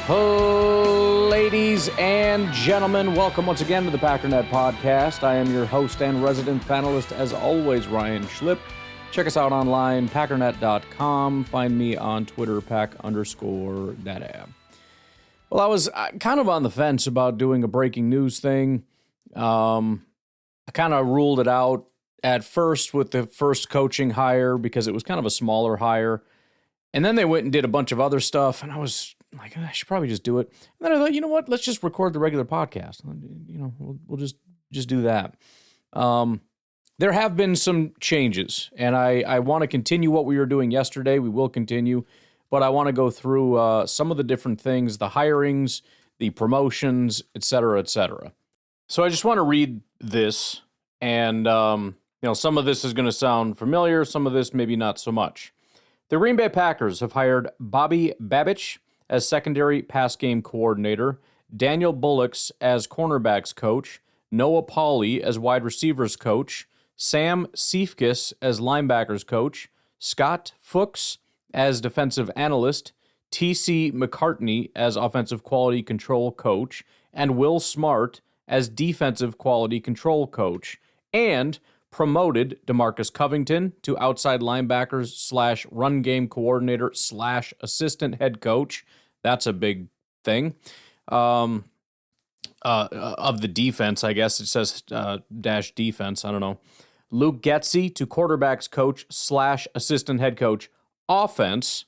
Ladies and gentlemen, welcome once again to the Packernet podcast. I am your host and resident panelist, as always, Ryan Schlip. Check us out online, packernet.com. Find me on Twitter, pack_data. Well, I was kind of on the fence about doing a breaking news thing. I kind of ruled it out at first with the first coaching hire because it was kind of a smaller hire. And then they went and did a bunch of other stuff, and I was like, I should probably just do it. And then I thought, you know what? Let's just record the regular podcast. You know, we'll just do that. There have been some changes, and I want to continue what we were doing yesterday. We will continue, but I want to go through some of the different things, the hirings, the promotions, et cetera, et cetera. So I just want to read this, and some of this is going to sound familiar, some of this maybe not so much. The Green Bay Packers have hired Bobby Babbage as secondary pass game coordinator, Daniel Bullocks as cornerbacks coach, Noah Pauley as wide receivers coach, Sam Seifkis as linebackers coach, Scott Fuchs as defensive analyst, T.C. McCartney as offensive quality control coach, and Will Smart as defensive quality control coach, and promoted DeMarcus Covington to outside linebackers / run game coordinator / assistant head coach. That's a big thing. Of the defense, I guess it says dash defense. I don't know. Luke Getsy to quarterbacks coach / assistant head coach offense.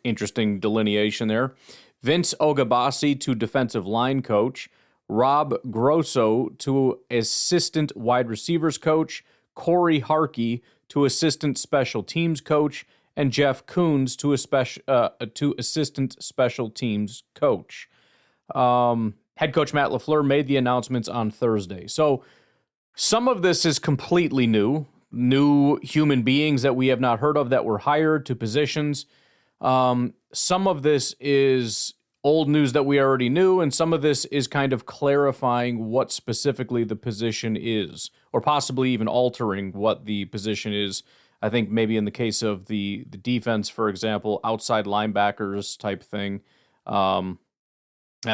Interesting delineation there. Vince Ogabasi to defensive line coach. Rob Grosso to assistant wide receivers coach, Corey Harkey to assistant special teams coach, and Jeff Coons to assistant special teams coach. Head coach Matt LaFleur made the announcements on Thursday. So some of this is completely new human beings that we have not heard of that were hired to positions. Some of this is old news that we already knew, and some of this is kind of clarifying what specifically the position is, or possibly even altering what the position is. I think maybe in the case of the defense, for example, outside linebackers type thing, that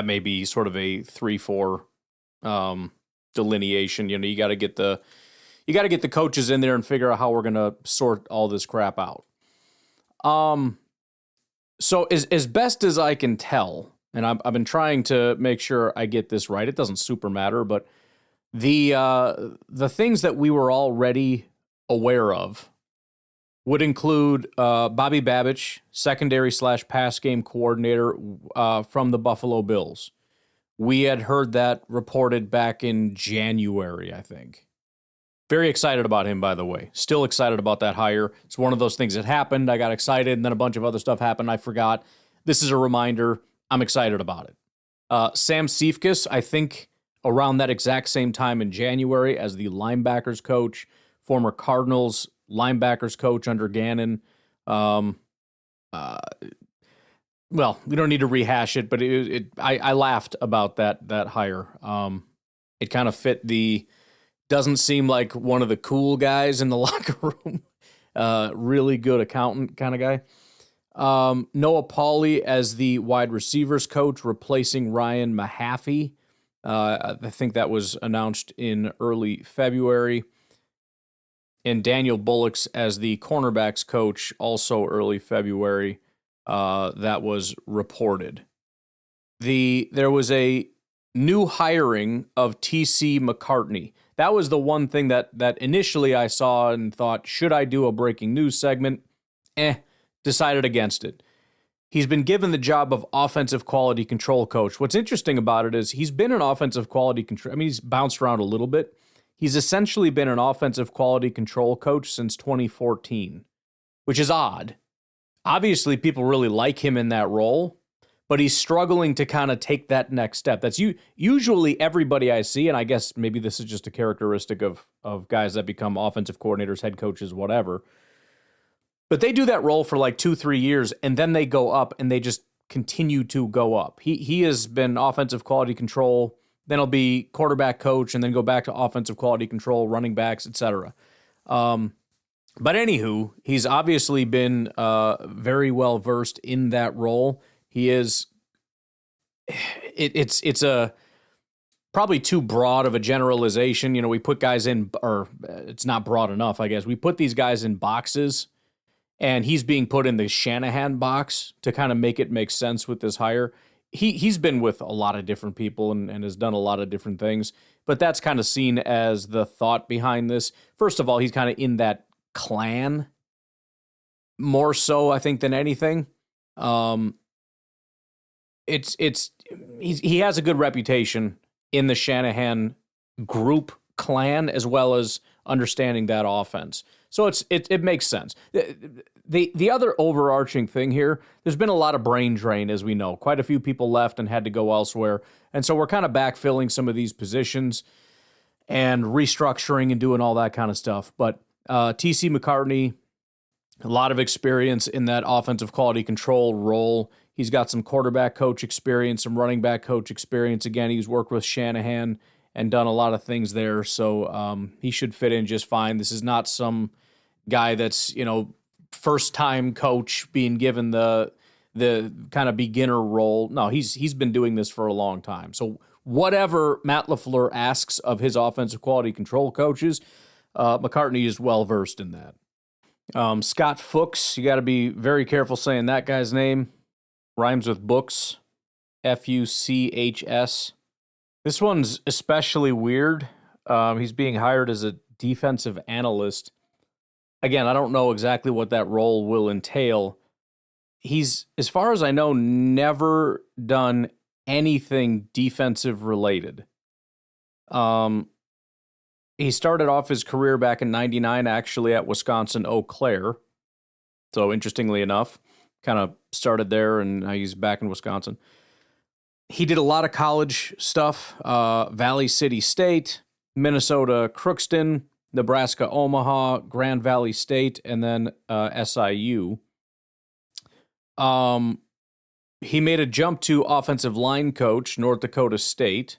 may be sort of a 3-4 delineation. You know, you got to get the coaches in there and figure out how we're going to sort all this crap out. So as best as I can tell, and I've been trying to make sure I get this right. It doesn't super matter, but the things that we were already aware of would include Bobby Babbage, secondary / pass game coordinator from the Buffalo Bills. We had heard that reported back in January, I think. Very excited about him, by the way. Still excited about that hire. It's one of those things that happened. I got excited, and then a bunch of other stuff happened. I forgot. This is a reminder. I'm excited about it. Sam Seifkis, I think around that exact same time in January as the linebackers coach, former Cardinals linebackers coach under Gannon. Well, we don't need to rehash it, but I laughed about that hire. It kind of fit the... Doesn't seem like one of the cool guys in the locker room. Really good accountant kind of guy. Noah Pauley as the wide receivers coach, replacing Ryan Mahaffey. I think that was announced in early February. And Daniel Bullocks as the cornerbacks coach, also early February. That was reported. There was a new hiring of T.C. McCartney. That was the one thing that initially I saw and thought, should I do a breaking news segment? Decided against it. He's been given the job of offensive quality control coach. What's interesting about it is he's been an offensive quality control. I mean, he's bounced around a little bit. He's essentially been an offensive quality control coach since 2014, which is odd. Obviously, people really like him in that role, but he's struggling to kind of take that next step. That's usually everybody I see, and I guess maybe this is just a characteristic of guys that become offensive coordinators, head coaches, whatever. But they do that role for like 2-3 years, and then they go up, and they just continue to go up. He has been offensive quality control, then he'll be quarterback coach, and then go back to offensive quality control, running backs, etc. But anywho, he's obviously been very well versed in that role. He is it's a probably too broad of a generalization. You know, we put guys in, or it's not broad enough, I guess. We put these guys in boxes, and he's being put in the Shanahan box to kind of make it make sense with this hire. He's been with a lot of different people and has done a lot of different things, but that's kind of seen as the thought behind this. First of all, he's kind of in that clan more so, I think, than anything. He has a good reputation in the Shanahan group clan, as well as understanding that offense. So it makes sense. The other overarching thing here, there's been a lot of brain drain, as we know. Quite a few people left and had to go elsewhere. And so we're kind of backfilling some of these positions and restructuring and doing all that kind of stuff. But T.C. McCartney, a lot of experience in that offensive quality control role. He's got some quarterback coach experience, some running back coach experience. Again, he's worked with Shanahan and done a lot of things there. So he should fit in just fine. This is not some guy that's, first-time coach being given the kind of beginner role. No, he's been doing this for a long time. So whatever Matt LaFleur asks of his offensive quality control coaches, McCartney is well-versed in that. Scott Fuchs, you got to be very careful saying that guy's name. Rhymes with books, Fuchs. This one's especially weird. He's being hired as a defensive analyst. Again, I don't know exactly what that role will entail. He's, as far as I know, never done anything defensive related. He started off his career back in '99, actually, at Wisconsin Eau Claire. So interestingly enough, kind of started there, and now he's back in Wisconsin. He did a lot of college stuff, Valley City State, Minnesota Crookston, Nebraska Omaha, Grand Valley State, and then SIU. He made a jump to offensive line coach, North Dakota State,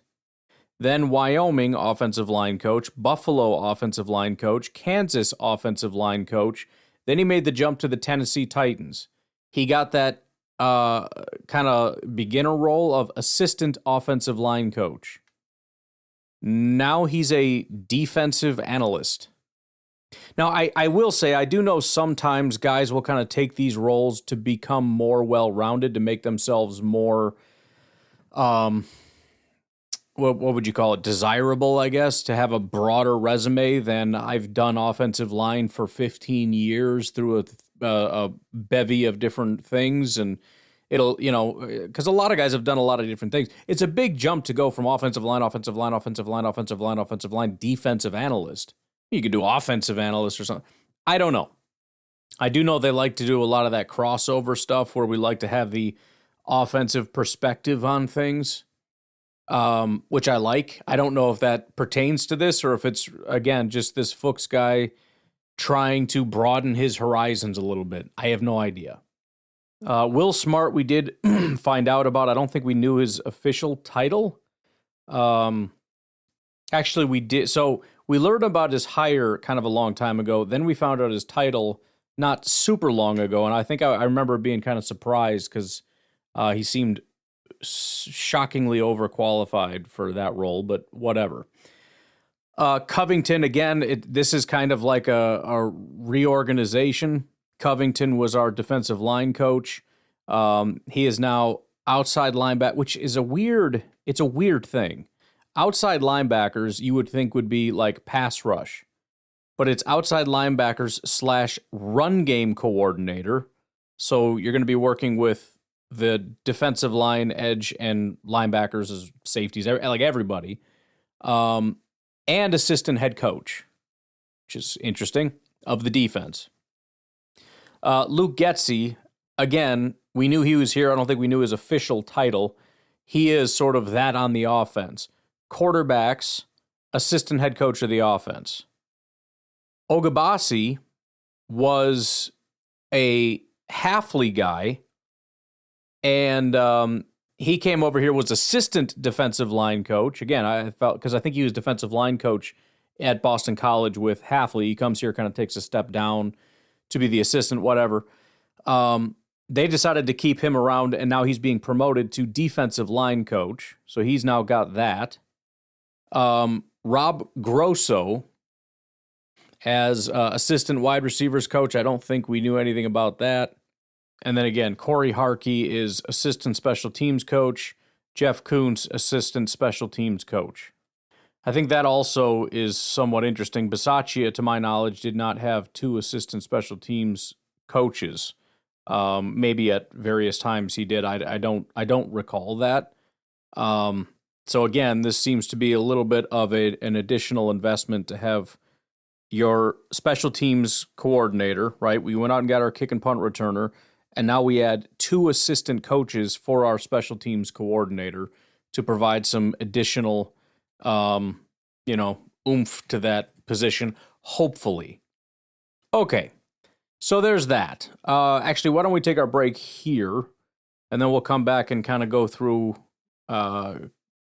then Wyoming offensive line coach, Buffalo offensive line coach, Kansas offensive line coach. Then he made the jump to the Tennessee Titans. He got that kind of beginner role of assistant offensive line coach. Now he's a defensive analyst. Now, I will say, I do know sometimes guys will kind of take these roles to become more well-rounded, to make themselves more, what would you call it, desirable, I guess, to have a broader resume than I've done offensive line for 15 years through a bevy of different things, and it'll, because a lot of guys have done a lot of different things. It's a big jump to go from offensive line, defensive analyst. You could do offensive analyst or something. I don't know. I do know they like to do a lot of that crossover stuff where we like to have the offensive perspective on things, which I like. I don't know if that pertains to this or if it's, again, just this Fuchs guy trying to broaden his horizons a little bit. I have no idea. Will Smart, we did find out about. I don't think we knew his official title. Actually, we did. So we learned about his hire kind of a long time ago. Then we found out his title not super long ago. And I think I remember being kind of surprised because he seemed shockingly overqualified for that role, but whatever. Covington, again, this is kind of like a reorganization. Covington was our defensive line coach. He is now outside linebacker, which is a weird thing. Outside linebackers, you would think would be like pass rush, but it's outside linebackers / run game coordinator. So you're going to be working with the defensive line, edge, and linebackers as safeties, like everybody, and assistant head coach, which is interesting, of the defense. Luke Getsy, again, we knew he was here. I don't think we knew his official title. He is sort of that on the offense. Quarterbacks, assistant head coach of the offense. Ogabasi was a Halfley guy, and he came over here, was assistant defensive line coach. Again, I felt, because I think he was defensive line coach at Boston College with Halfley. He comes here, kind of takes a step down to be the assistant, whatever. they decided to keep him around, and now he's being promoted to defensive line coach. So he's now got that. Rob Grosso as assistant wide receivers coach. I don't think we knew anything about that. And then again, Corey Harkey is assistant special teams coach. Jeff Kuntz, assistant special teams coach. I think that also is somewhat interesting. Bisaccia, to my knowledge, did not have two assistant special teams coaches. Maybe at various times he did. I don't recall that. So again, this seems to be a little bit of an additional investment to have your special teams coordinator, right? We went out and got our kick and punt returner, and now we add two assistant coaches for our special teams coordinator to provide some additional, oomph to that position, hopefully. Okay, so there's that. Actually, why don't we take our break here, and then we'll come back and kind of go through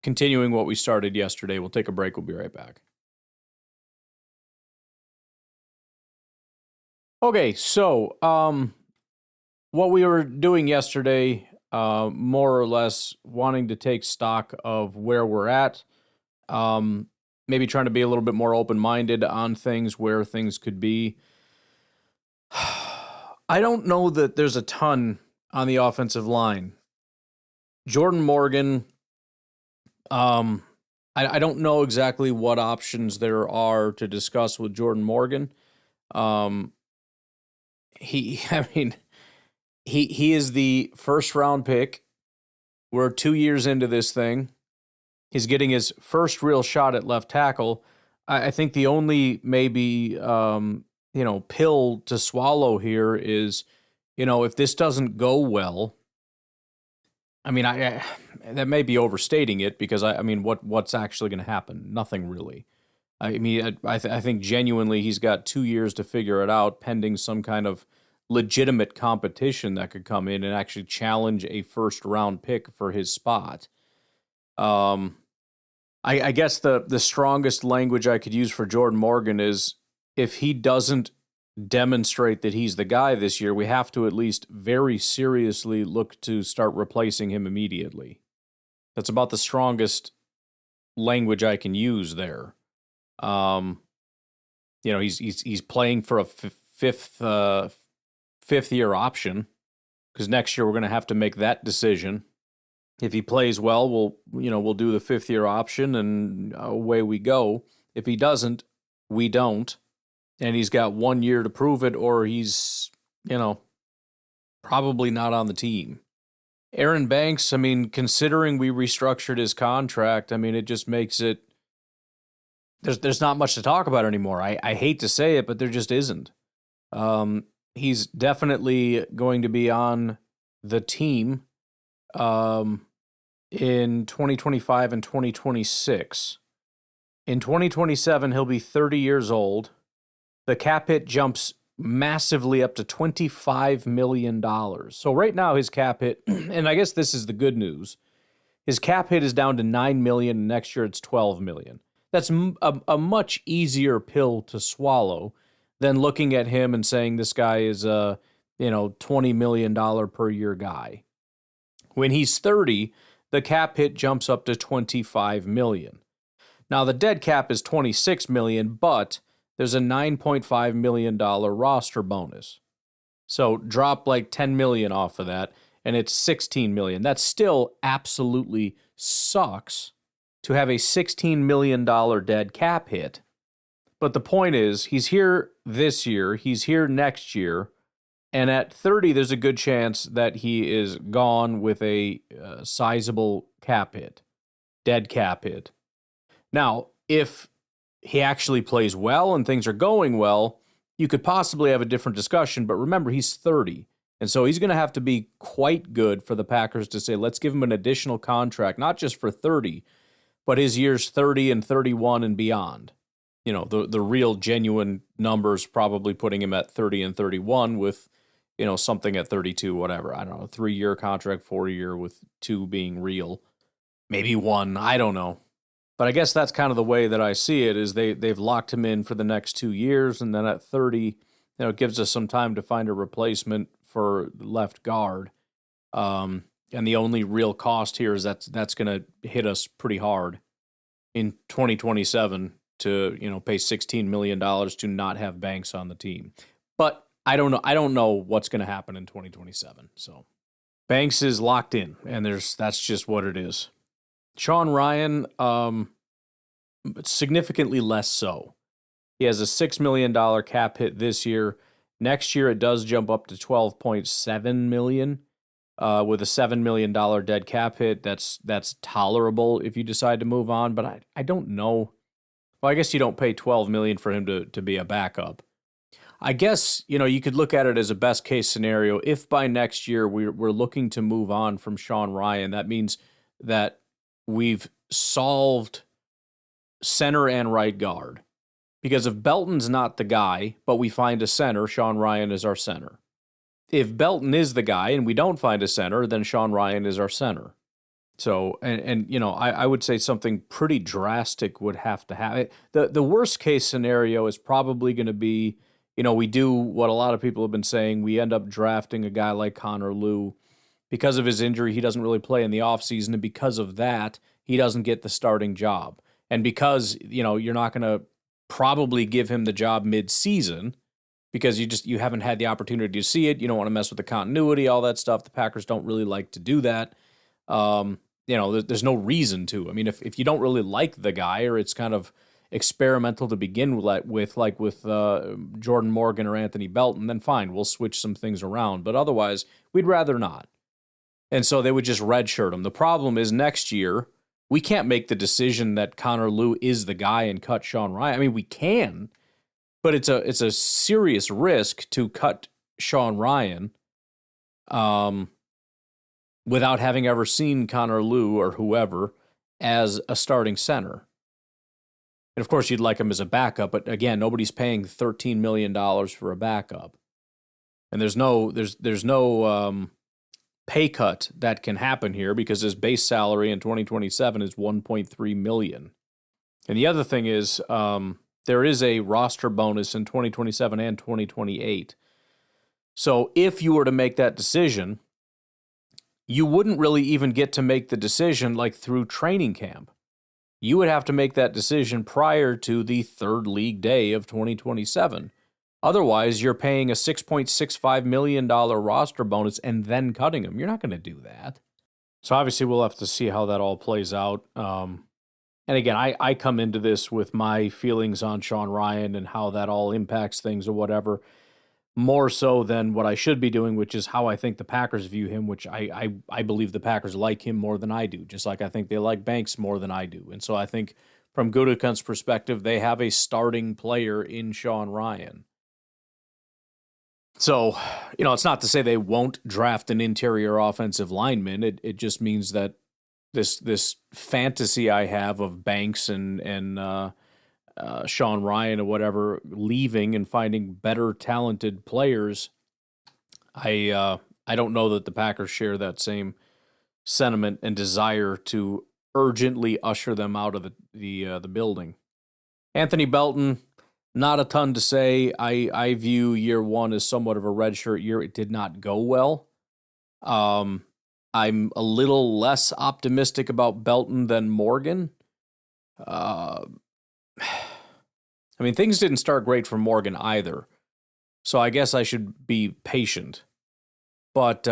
continuing what we started yesterday. We'll take a break. We'll be right back. Okay, so what we were doing yesterday, more or less wanting to take stock of where we're at, maybe trying to be a little bit more open-minded on things, where things could be. I don't know that there's a ton on the offensive line. Jordan Morgan, I don't know exactly what options there are to discuss with Jordan Morgan. He is the first round pick. We're 2 years into this thing. He's getting his first real shot at left tackle. I think the only maybe pill to swallow here is, if this doesn't go well. I mean, I that may be overstating it, because what's actually going to happen? Nothing really. I mean, I think genuinely he's got 2 years to figure it out, pending some kind of legitimate competition that could come in and actually challenge a first-round pick for his spot. I guess the strongest language I could use for Jordan Morgan is, if he doesn't demonstrate that he's the guy this year, we have to at least very seriously look to start replacing him immediately. That's about the strongest language I can use there. He's playing for a fifth year option, because next year we're going to have to make that decision. If he plays well, we'll do the 5th year option, and away we go. If he doesn't, we don't, and he's got 1 year to prove it, or he's probably not on the team. Aaron Banks, considering we restructured his contract, it just makes it. There's not much to talk about anymore. I hate to say it, but there just isn't. He's definitely going to be on the team in 2025 and 2026. In 2027, he'll be 30 years old. The cap hit jumps massively up to $25 million. So right now his cap hit, and I guess this is the good news, his cap hit is down to $9 million, and next year it's $12 million. That's a much easier pill to swallow than looking at him and saying this guy is a $20 million per year guy. When he's 30, the cap hit jumps up to $25 million. Now the dead cap is $26 million, but there's a $9.5 million roster bonus. So drop like $10 million off of that, and it's $16 million. That still absolutely sucks to have a $16 million dead cap hit. But the point is, he's here this year, he's here next year, and at 30, there's a good chance that he is gone with a sizable cap hit, dead cap hit. Now, if he actually plays well and things are going well, you could possibly have a different discussion, but remember, he's 30, and so he's going to have to be quite good for the Packers to say, let's give him an additional contract, not just for 30, but his years 30 and 31 and beyond. The real genuine numbers probably putting him at 30 and 31 with, something at 32, whatever. I don't know, 3-year contract, 4-year with 2 being real. Maybe 1, I don't know. But I guess that's kind of the way that I see it, is they've locked him in for the next 2 years, and then at 30, it gives us some time to find a replacement for left guard. And the only real cost here is that's going to hit us pretty hard in 2027 to, pay $16 million to not have Banks on the team. But I don't know. I don't know what's going to happen in 2027. So Banks is locked in, and that's just what it is. Sean Ryan, significantly less so. He has a $6 million cap hit this year. Next year, it does jump up to $12.7 million with a $7 million dead cap hit. That's tolerable if you decide to move on, but I don't know. Well, I guess you don't pay $12 million for him to be a backup. I guess, you could look at it as a best case scenario. If by next year we're looking to move on from Sean Ryan, that means that we've solved center and right guard. Because if Belton's not the guy, but we find a center, Sean Ryan is our center. If Belton is the guy and we don't find a center, then Sean Ryan is our center. So, I would say something pretty drastic would have to happen. The worst case scenario is probably going to be, we do what a lot of people have been saying. We end up drafting a guy like Connor Lew. Because of his injury, he doesn't really play in the offseason, and because of that, he doesn't get the starting job. And because, you're not going to probably give him the job mid-season because you haven't had the opportunity to see it. You don't want to mess with the continuity, all that stuff. The Packers don't really like to do that. There's no reason to. I mean, if you don't really like the guy or it's kind of experimental to begin with, like with Jordan Morgan or Anthony Belton, then fine, we'll switch some things around. But otherwise, we'd rather not. And so they would just redshirt him. The problem is next year, we can't make the decision that Connor Lew is the guy and cut Sean Ryan. I mean, we can, but it's a serious risk to cut Sean Ryan without having ever seen Connor Lew or whoever as a starting center. And of course, you'd like him as a backup, but again, nobody's paying $13 million for a backup. And there's no pay cut that can happen here because his base salary in 2027 is $1.3 million. And the other thing is there is a roster bonus in 2027 and 2028. So if you were to make that decision, you wouldn't really even get to make the decision like through training camp. You would have to make that decision prior to the third league day of 2027. Otherwise, you're paying a $6.65 million roster bonus and then cutting him. You're not going to do that. So obviously, we'll have to see how that all plays out. And again, I come into this with my feelings on Sean Ryan and how that all impacts things or whatever, more so than what I should be doing, which is how I think the Packers view him, which I believe the Packers like him more than I do, just like I think they like Banks more than I do. And so I think from Gutekunst's perspective, they have a starting player in Sean Ryan. So, it's not to say they won't draft an interior offensive lineman. It just means that this fantasy I have of Banks and Sean Ryan or whatever leaving and finding better talented players, I don't know that the Packers share that same sentiment and desire to urgently usher them out of the building. Anthony Belton, not a ton to say. I view year one as somewhat of a redshirt year. It did not go well. I'm a little less optimistic about Belton than Morgan. Things didn't start great for Morgan either. So I guess I should be patient. But,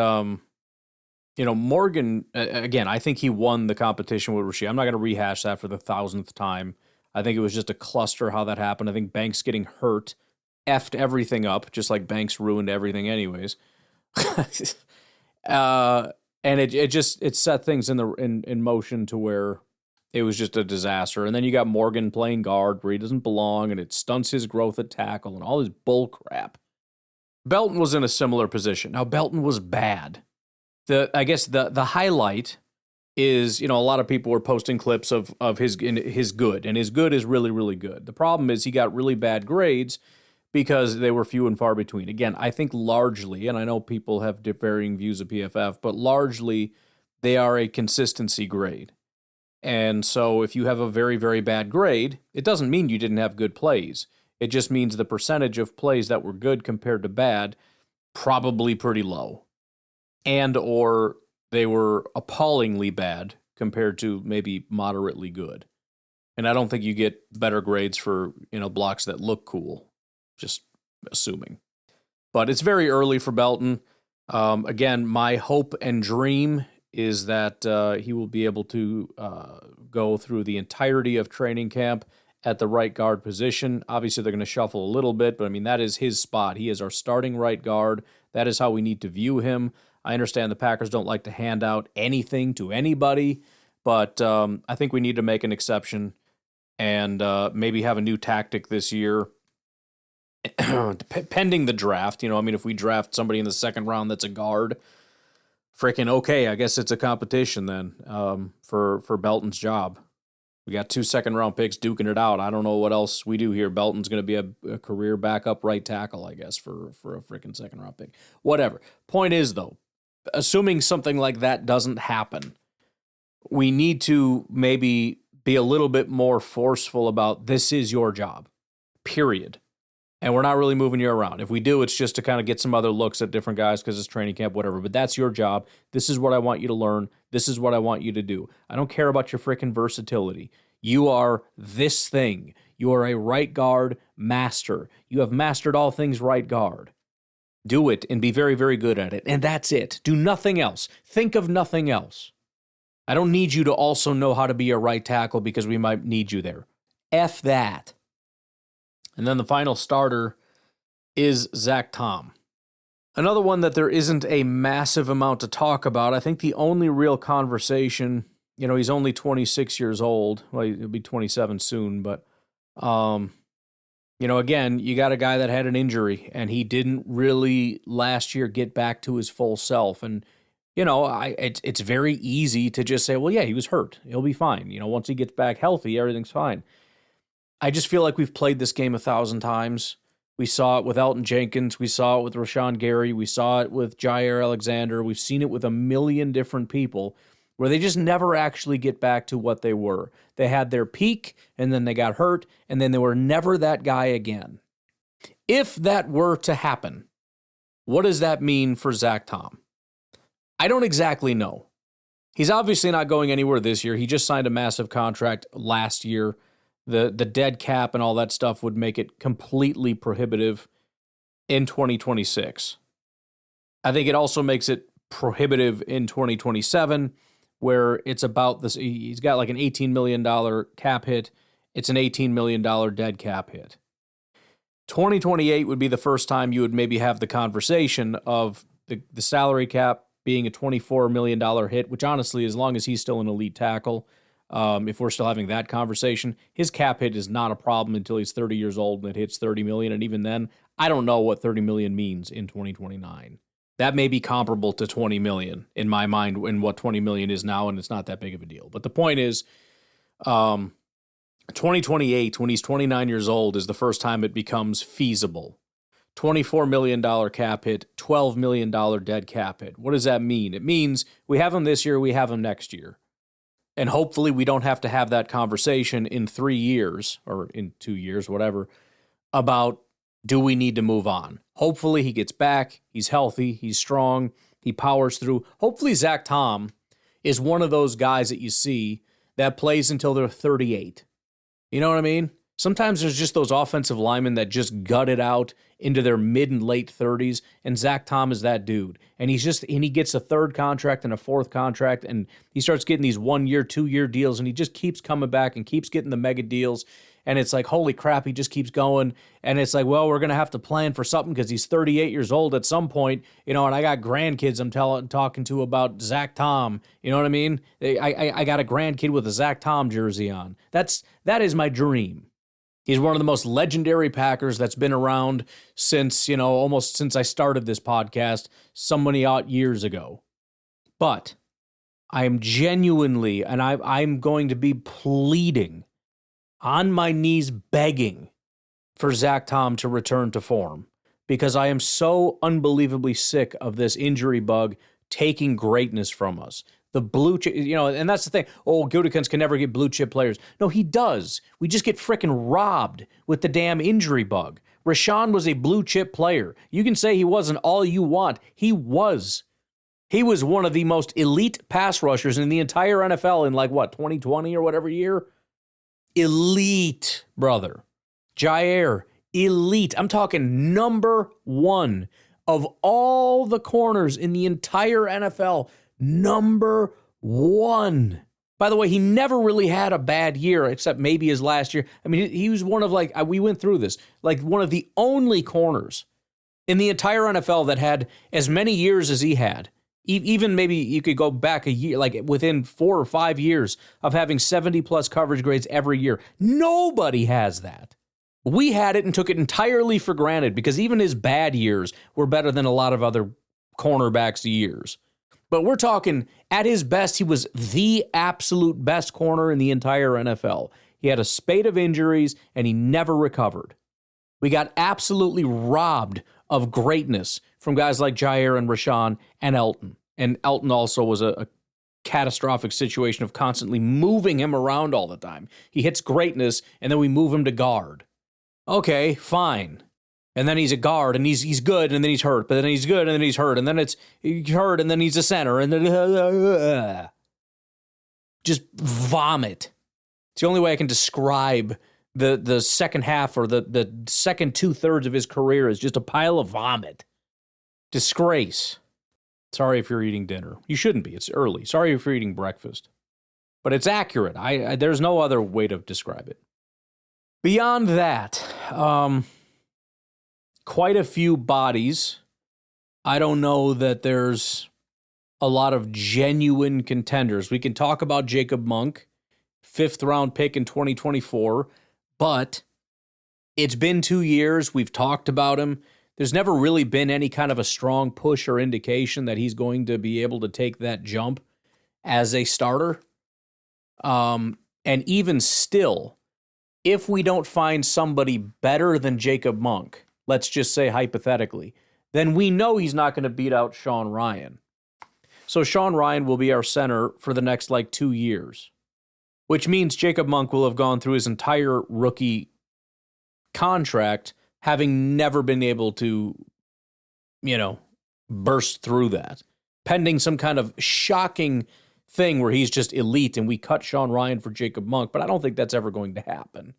Morgan, again, I think he won the competition with Rasheed. I'm not going to rehash that for the 1,000th time. I think it was just a cluster how that happened. I think Banks getting hurt effed everything up, just like Banks ruined everything anyways. And it set things in motion to where it was just a disaster. And then you got Morgan playing guard where he doesn't belong, and it stunts his growth at tackle and all this bull crap. Belton was in a similar position. Now, Belton was bad. I guess the highlight is, a lot of people were posting clips of his good, and his good is really, really good. The problem is he got really bad grades because they were few and far between. Again, I think largely, and I know people have varying views of PFF, but largely they are a consistency grade. And so if you have a very, very bad grade, it doesn't mean you didn't have good plays. It just means the percentage of plays that were good compared to bad probably pretty low, and or they were appallingly bad compared to maybe moderately good. And I don't think you get better grades for, blocks that look cool, just assuming. But it's very early for Belton. Again, my hope and dream is that he will be able to go through the entirety of training camp at the right guard position. Obviously, they're going to shuffle a little bit, but I mean, that is his spot. He is our starting right guard. That is how we need to view him. I understand the Packers don't like to hand out anything to anybody, but I think we need to make an exception and maybe have a new tactic this year, pending the draft. If we draft somebody in the second round that's a guard, freaking okay, I guess it's a competition then for Belton's job. We got 2 second-round picks duking it out. I don't know what else we do here. Belton's going to be a career backup right tackle, I guess, for a freaking second-round pick. Whatever. Point is, though, assuming something like that doesn't happen, we need to maybe be a little bit more forceful about this is your job, period. And we're not really moving you around. If we do, it's just to kind of get some other looks at different guys because it's training camp, whatever. But that's your job. This is what I want you to learn. This is what I want you to do. I don't care about your freaking versatility. You are this thing. You are a right guard master. You have mastered all things right guard. Do it and be very, very good at it. And that's it. Do nothing else. Think of nothing else. I don't need you to also know how to be a right tackle because we might need you there. F that. And then the final starter is Zach Tom. Another one that there isn't a massive amount to talk about. I think the only real conversation, he's only 26 years old. Well, he'll be 27 soon, but, again, you got a guy that had an injury, and he didn't really last year get back to his full self. And, it's very easy to just say, well, yeah, he was hurt. He'll be fine. Once he gets back healthy, everything's fine. I just feel like we've played this game 1,000 times. We saw it with Elton Jenkins. We saw it with Rashawn Gary. We saw it with Jair Alexander. We've seen it with a million different people where they just never actually get back to what they were. They had their peak, and then they got hurt, and then they were never that guy again. If that were to happen, what does that mean for Zach Tom? I don't exactly know. He's obviously not going anywhere this year. He just signed a massive contract last year. The dead cap and all that stuff would make it completely prohibitive in 2026. I think it also makes it prohibitive in 2027, where it's about this. He's got like an $18 million cap hit. It's an $18 million dead cap hit. 2028 would be the first time you would maybe have the conversation of the salary cap being a $24 million hit, which honestly, as long as he's still an elite tackle, if we're still having that conversation, his cap hit is not a problem until he's 30 years old and it hits 30 million. And even then, I don't know what 30 million means in 2029. That may be comparable to 20 million in my mind in what 20 million is now, and it's not that big of a deal. But the point is, 2028, when he's 29 years old, is the first time it becomes feasible. $24 million cap hit, $12 million dead cap hit. What does that mean? It means we have him this year, we have him next year. And hopefully we don't have to have that conversation in 3 years or in 2 years, whatever, about do we need to move on? Hopefully he gets back, he's healthy, he's strong, he powers through. Hopefully Zach Tom is one of those guys that you see that plays until they're 38. You know what I mean? Sometimes there's just those offensive linemen that just gut it out into their mid and late 30s, and Zach Tom is that dude. And he gets a third contract and a fourth contract, and he starts getting these 1 year, 2 year deals, and he just keeps coming back and keeps getting the mega deals. And it's like, holy crap, he just keeps going. And it's like, well, we're going to have to plan for something because he's 38 years old at some point, and I got grandkids I'm talking to about Zach Tom. You know what I mean? I got a grandkid with a Zach Tom jersey on. That is my dream. He's one of the most legendary Packers that's been around since, almost since I started this podcast so many odd years ago. But I am genuinely, and I'm going to be pleading, on my knees begging for Zach Tom to return to form, because I am so unbelievably sick of this injury bug taking greatness from us. the blue chip, and that's the thing. Oh, Gutekunst can never get blue chip players. No, he does. We just get frickin' robbed with the damn injury bug. Rashawn was a blue chip player. You can say he wasn't all you want. He was. He was one of the most elite pass rushers in the entire NFL in 2020 or whatever year? Elite, brother. Jair, elite. I'm talking number one of all the corners in the entire NFL. Number one. By the way, he never really had a bad year, except maybe his last year. I mean, he was one of we went through this, one of the only corners in the entire NFL that had as many years as he had. Even maybe you could go back a year, within 4 or 5 years of having 70-plus coverage grades every year. Nobody has that. We had it and took it entirely for granted because even his bad years were better than a lot of other cornerbacks' years. But we're talking, at his best, he was the absolute best corner in the entire NFL. He had a spate of injuries, and he never recovered. We got absolutely robbed of greatness from guys like Jair and Rashawn and Elton. And Elton also was a catastrophic situation of constantly moving him around all the time. He hits greatness, and then we move him to guard. Okay, fine. And then he's a guard, and he's good, and then he's hurt. But then he's good, and then he's hurt. And then he's hurt, and then he's a center. And then just vomit. It's the only way I can describe the second half or the second 2/3 of his career is just a pile of vomit. Disgrace. Sorry if you're eating dinner. You shouldn't be. It's early. Sorry if you're eating breakfast. But it's accurate. There's no other way to describe it. Beyond that, quite a few bodies. I don't know that there's a lot of genuine contenders. We can talk about Jacob Monk, 5th-round pick in 2024, but it's been 2 years. We've talked about him. There's never really been any kind of a strong push or indication that he's going to be able to take that jump as a starter. And even still, if we don't find somebody better than Jacob Monk, let's just say hypothetically, then we know he's not going to beat out Sean Ryan. So Sean Ryan will be our center for the next 2 years, which means Jacob Monk will have gone through his entire rookie contract having never been able to, burst through that, pending some kind of shocking thing where he's just elite and we cut Sean Ryan for Jacob Monk, but I don't think that's ever going to happen.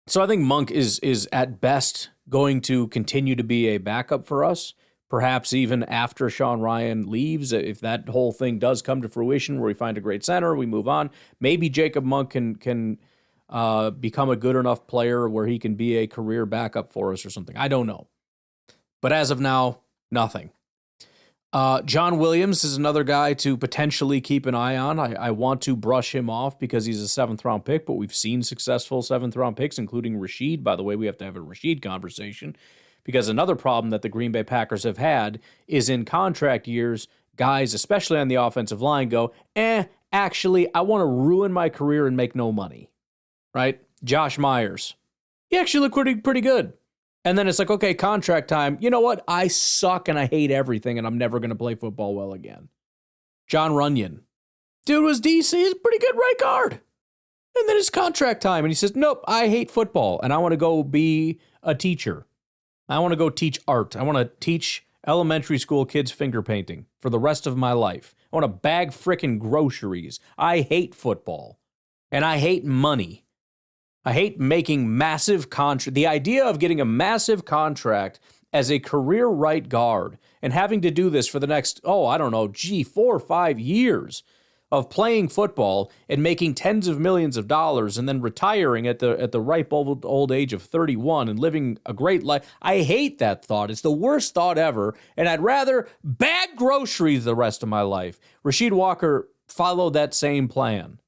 So I think Monk is at best going to continue to be a backup for us, perhaps even after Sean Ryan leaves. If that whole thing does come to fruition where we find a great center, we move on. Maybe Jacob Monk can become a good enough player where he can be a career backup for us or something. I don't know. But as of now, nothing. John Williams is another guy to potentially keep an eye on. I want to brush him off because he's a 7th-round pick, but we've seen successful 7th-round picks, including Rashid. By the way, we have to have a Rashid conversation because another problem that the Green Bay Packers have had is in contract years, guys, especially on the offensive line, go, actually, I want to ruin my career and make no money, right? Josh Myers. He actually looked pretty good. And then it's like, okay, contract time. You know what? I suck and I hate everything and I'm never going to play football well again. John Runyon. Dude was DC. He's a pretty good right guard. And then it's contract time. And he says, nope, I hate football and I want to go be a teacher. I want to go teach art. I want to teach elementary school kids finger painting for the rest of my life. I want to bag frickin' groceries. I hate football. And I hate money. I hate making massive contract. The idea of getting a massive contract as a career right guard and having to do this for the next, 4 or 5 years of playing football and making tens of millions of dollars and then retiring at the ripe old age of 31 and living a great life. I hate that thought. It's the worst thought ever. And I'd rather bag groceries the rest of my life. Rasheed Walker followed that same plan.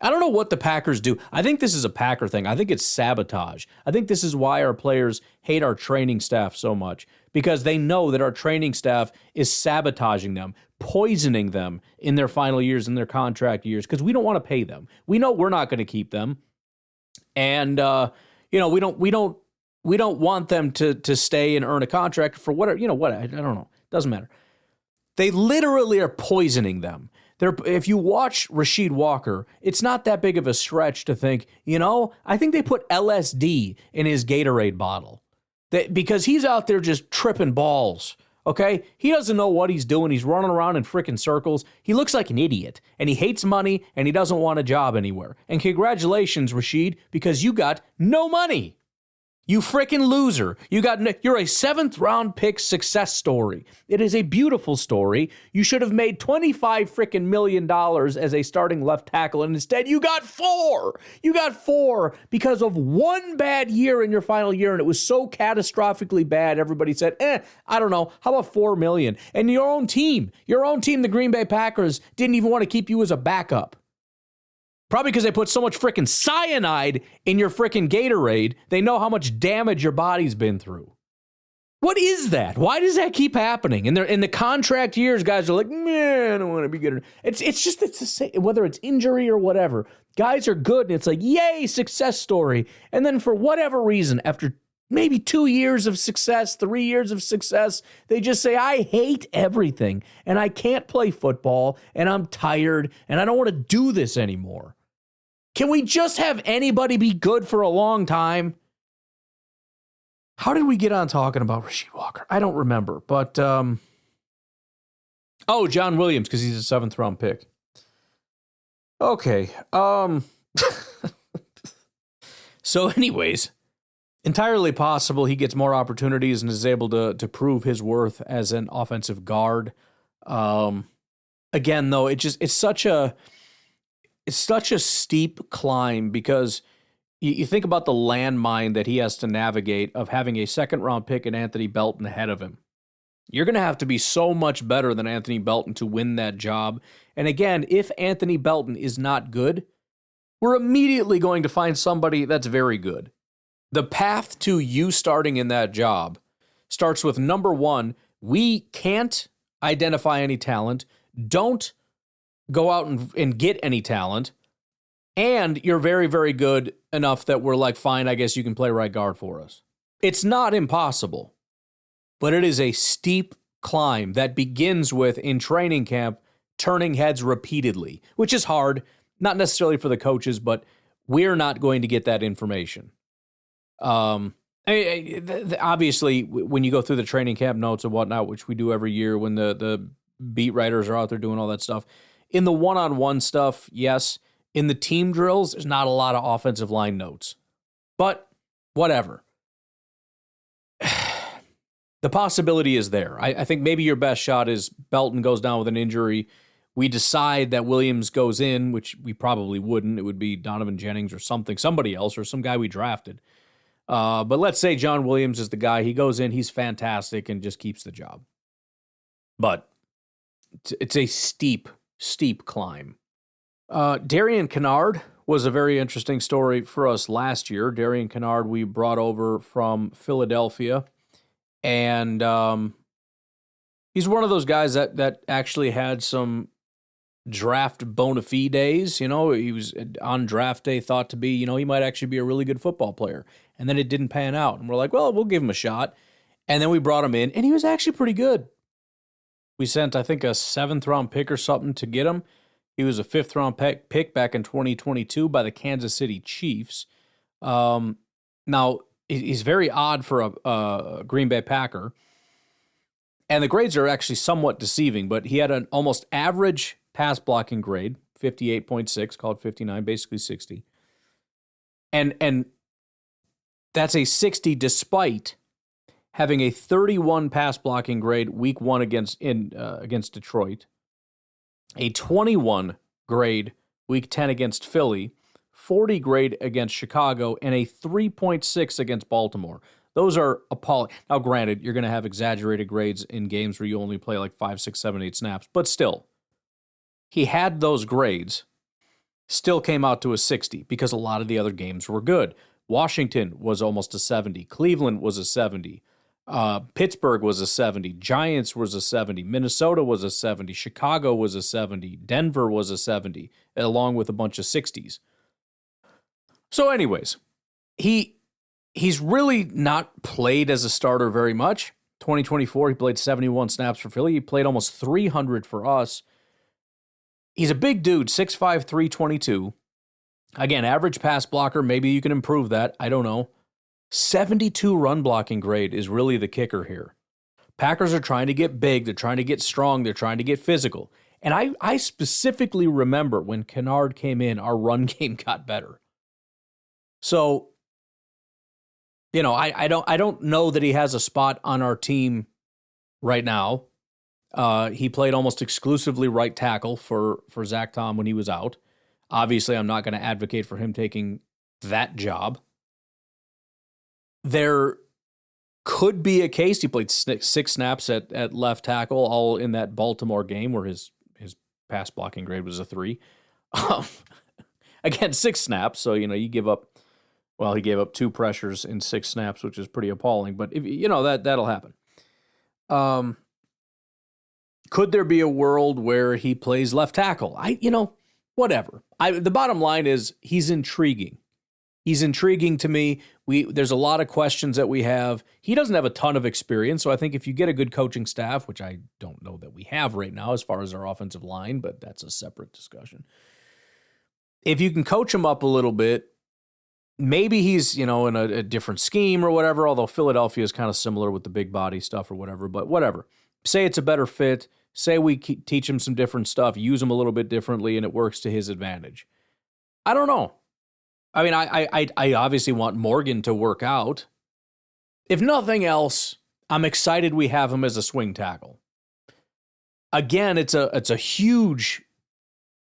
I don't know what the Packers do. I think this is a Packer thing. I think it's sabotage. I think this is why our players hate our training staff so much, because they know that our training staff is sabotaging them, poisoning them in their final years, in their contract years, because we don't want to pay them. We know we're not going to keep them. And, we don't want them to stay and earn a contract for whatever, I don't know. Doesn't matter. They literally are poisoning them. If you watch Rasheed Walker, it's not that big of a stretch to think, I think they put LSD in his Gatorade bottle. Because he's out there just tripping balls, okay? He doesn't know what he's doing. He's running around in freaking circles. He looks like an idiot, and he hates money, and he doesn't want a job anywhere. And congratulations, Rasheed, because you got no money. You freaking loser. You're a 7th-round pick success story. It is a beautiful story. You should have made $25 million as a starting left tackle, and instead you got 4. You got 4 because of one bad year in your final year, and it was so catastrophically bad, everybody said, I don't know, how about $4 million? And your own team, the Green Bay Packers, didn't even want to keep you as a backup. Probably because they put so much freaking cyanide in your freaking Gatorade, they know how much damage your body's been through. What is that? Why does that keep happening? And in the contract years, guys are like, man, I don't want to be good. It's the same, whether it's injury or whatever. Guys are good, and it's like, yay, success story. And then for whatever reason, after maybe 2 years of success, 3 years of success, they just say, I hate everything, and I can't play football, and I'm tired, and I don't want to do this anymore. Can we just have anybody be good for a long time? How did we get on talking about Rasheed Walker? I don't remember, but, John Williams, because he's a 7th-round pick. Okay, so anyways, entirely possible he gets more opportunities and is able to prove his worth as an offensive guard. Again, though, it's such a steep climb because you think about the landmine that he has to navigate of having a 2nd-round pick and Anthony Belton ahead of him. You're going to have to be so much better than Anthony Belton to win that job. And again, if Anthony Belton is not good, we're immediately going to find somebody that's very good. The path to you starting in that job starts with, number one, we can't identify any talent. Don't go out and get any talent, and you're very, very good enough that we're like, fine, I guess you can play right guard for us. It's not impossible, but it is a steep climb that begins with, in training camp, turning heads repeatedly, which is hard, not necessarily for the coaches, but we're not going to get that information. Obviously, when you go through the training camp notes and whatnot, which we do every year when the beat writers are out there doing all that stuff, in the one-on-one stuff, yes. In the team drills, there's not a lot of offensive line notes. But whatever. The possibility is there. I think maybe your best shot is Belton goes down with an injury. We decide that Williams goes in, which we probably wouldn't. It would be Donovan Jennings or somebody else, or some guy we drafted. But let's say John Williams is the guy. He goes in, he's fantastic, and just keeps the job. But it's a steep climb. Darian Kennard was a very interesting story for us last year. Darian Kennard we brought over from Philadelphia, and he's one of those guys that actually had some draft bona fides. He was on draft day thought to be, he might actually be a really good football player, and then it didn't pan out. And we're like, well, we'll give him a shot. And then we brought him in, and he was actually pretty good. We sent, I think, a 7th-round pick or something to get him. He was a 5th-round pick back in 2022 by the Kansas City Chiefs. Now, he's very odd for a Green Bay Packer. And the grades are actually somewhat deceiving, but he had an almost average pass blocking grade, 58.6, called 59, basically 60. And that's a 60 despite having a 31 pass blocking grade week 1 against Detroit, a 21 grade week 10 against Philly, 40 grade against Chicago, and a 3.6 against Baltimore. Those are appalling. Now, granted, you're going to have exaggerated grades in games where you only play like 5, 6, 7, 8 snaps, but still, he had those grades, still came out to a 60 because a lot of the other games were good. Washington was almost a 70. Cleveland was a 70. Pittsburgh was a 70. Giants was a 70. Minnesota was a 70. Chicago was a 70. Denver was a 70, along with a bunch of 60s. So anyways, he's really not played as a starter very much, 2024, he played 71 snaps for Philly. He played almost 300 for us. He's a big dude, 6'5", 322. Again, average pass blocker. Maybe you can improve that. I don't know. 72 run blocking grade is really the kicker here. Packers are trying to get big. They're trying to get strong. They're trying to get physical. And I specifically remember when Kennard came in, our run game got better. So, you know, I don't know that he has a spot on our team right now. He played almost exclusively right tackle for Zach Tom when he was out. Obviously, I'm not going to advocate for him taking that job. There could be a case he played 6 snaps at left tackle, all in that Baltimore game where his pass blocking grade was a 3. Again, 6 snaps, so you give up. Well, he gave up 2 pressures in 6 snaps, which is pretty appalling. But if that'll happen. Could there be a world where he plays left tackle? Whatever. The bottom line is he's intriguing. He's intriguing to me. There's a lot of questions that we have. He doesn't have a ton of experience, so I think if you get a good coaching staff, which I don't know that we have right now as far as our offensive line, but that's a separate discussion. If you can coach him up a little bit, maybe he's, in a different scheme or whatever, although Philadelphia is kind of similar with the big body stuff or whatever, but whatever. Say it's a better fit. Say we teach him some different stuff, use him a little bit differently, and it works to his advantage. I don't know. I mean, I obviously want Morgan to work out. If nothing else, I'm excited we have him as a swing tackle. Again, it's a huge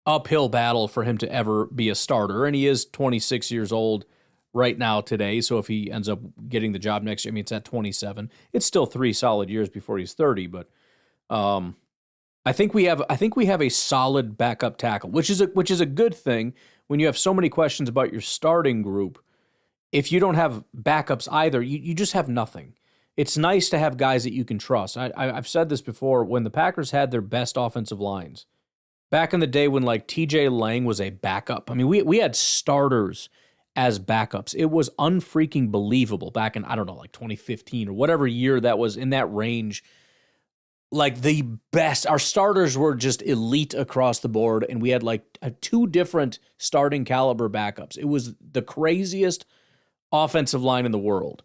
uphill battle for him to ever be a starter, and he is 26 years old right now today, so if he ends up getting the job next year, it's at 27. It's still 3 solid years before he's 30, but I think we have a solid backup tackle, which is a good thing when you have so many questions about your starting group. If you don't have backups either, you just have nothing. It's nice to have guys that you can trust. I've said this before, when the Packers had their best offensive lines, back in the day when TJ Lang was a backup. I mean, we had starters as backups. It was unfreaking believable back in, 2015 or whatever year that was, in that range. Like the best. Our starters were just elite across the board, and we had 2 different starting caliber backups. It was the craziest offensive line in the world.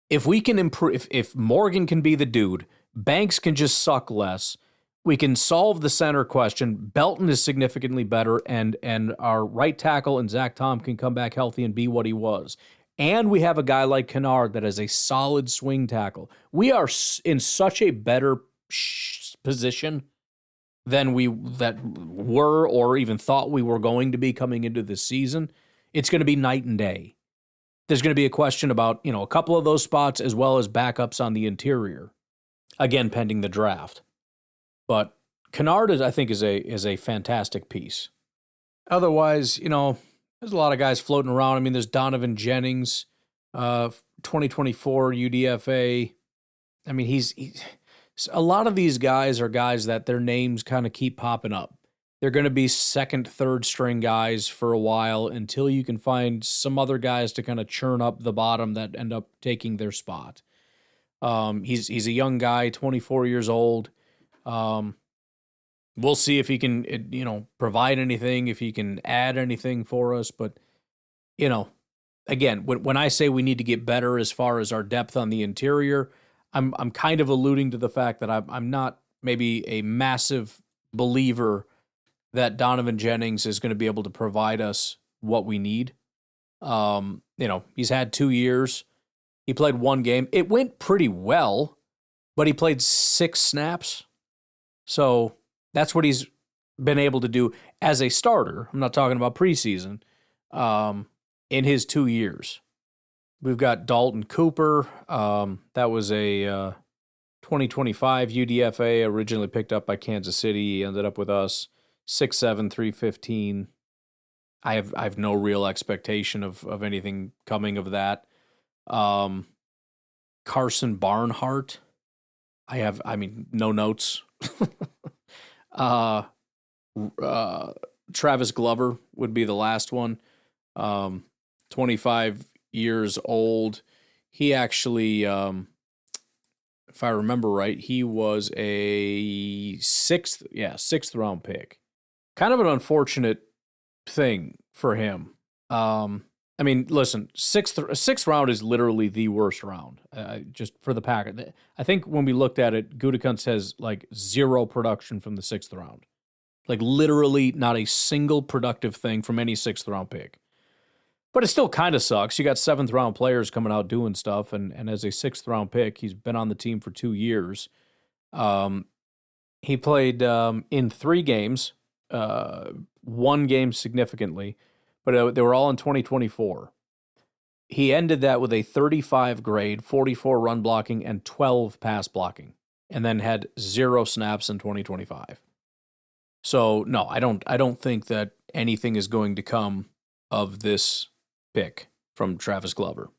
If we can improve, if Morgan can be the dude, Banks can just suck less, we can solve the center question. Belton is significantly better, and our right tackle and Zach Tom can come back healthy and be what he was. And we have a guy like Kennard that is a solid swing tackle. We are in such a better position than we were or even thought we were going to be coming into this season. It's going to be night and day. There's going to be a question about, a couple of those spots as well as backups on the interior. Again, pending the draft. But Kennard I think is a fantastic piece. Otherwise, there's a lot of guys floating around. I mean, there's Donovan Jennings, 2024 UDFA. I mean, he's a lot of these guys are guys that their names kind of keep popping up. They're going to be second, third string guys for a while until you can find some other guys to kind of churn up the bottom that end up taking their spot. He's a young guy, 24 years old. We'll see if he can, provide anything, if he can add anything for us. But, again, when I say we need to get better as far as our depth on the interior, I'm kind of alluding to the fact that I'm not maybe a massive believer that Donovan Jennings is going to be able to provide us what we need. He's had 2 years. He played 1 game. It went pretty well, but he played 6 snaps. So that's what he's been able to do as a starter. I'm not talking about preseason, in his 2 years. We've got Dalton Cooper. That was a 2025 UDFA, originally picked up by Kansas City. He ended up with us, 6'7", 315. I have no real expectation of anything coming of that. Carson Barnhart. No notes. Travis Glover would be the last one. 25 years old. He actually if I remember right, he was a sixth round pick. Kind of an unfortunate thing for him. I mean, listen, sixth round is literally the worst round, just for the Packers. I think when we looked at it, Gutekunst has like zero production from the sixth round. Like literally not a single productive thing from any sixth round pick. But it still kind of sucks. You got seventh round players coming out doing stuff, and as a sixth round pick, he's been on the team for 2 years. He played in 3 games, 1 game significantly, but they were all in 2024. He ended that with a 35 grade, 44 run blocking, and 12 pass blocking, and then had 0 snaps in 2025. So no, I don't think that anything is going to come of this pick from Travis Glover,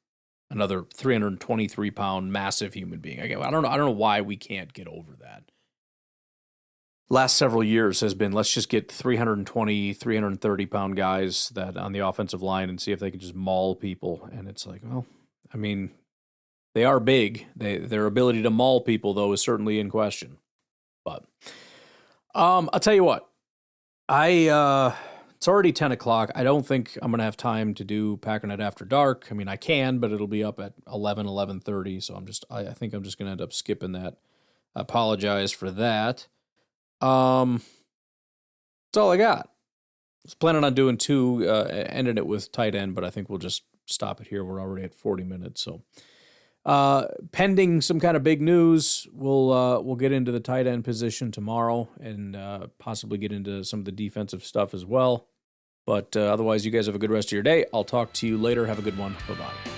another 323-pound massive human being. I don't know why we can't get over that. Last several years has been, let's just get 320, 330-pound guys that on the offensive line and see if they can just maul people. And it's like, well, I mean, they are big. Their ability to maul people, though, is certainly in question. But I'll tell you what, it's already 10 o'clock. I don't think I'm going to have time to do Packernet After Dark. I mean, I can, but it'll be up at 11:30. So I think I'm just going to end up skipping that. I apologize for that. That's all I got. I was planning on doing 2, ending it with tight end, but I think we'll just stop it here. We're already at 40 minutes. So pending some kind of big news, we'll get into the tight end position tomorrow and possibly get into some of the defensive stuff as well. But otherwise, you guys have a good rest of your day. I'll talk to you later. Have a good one. Bye-bye.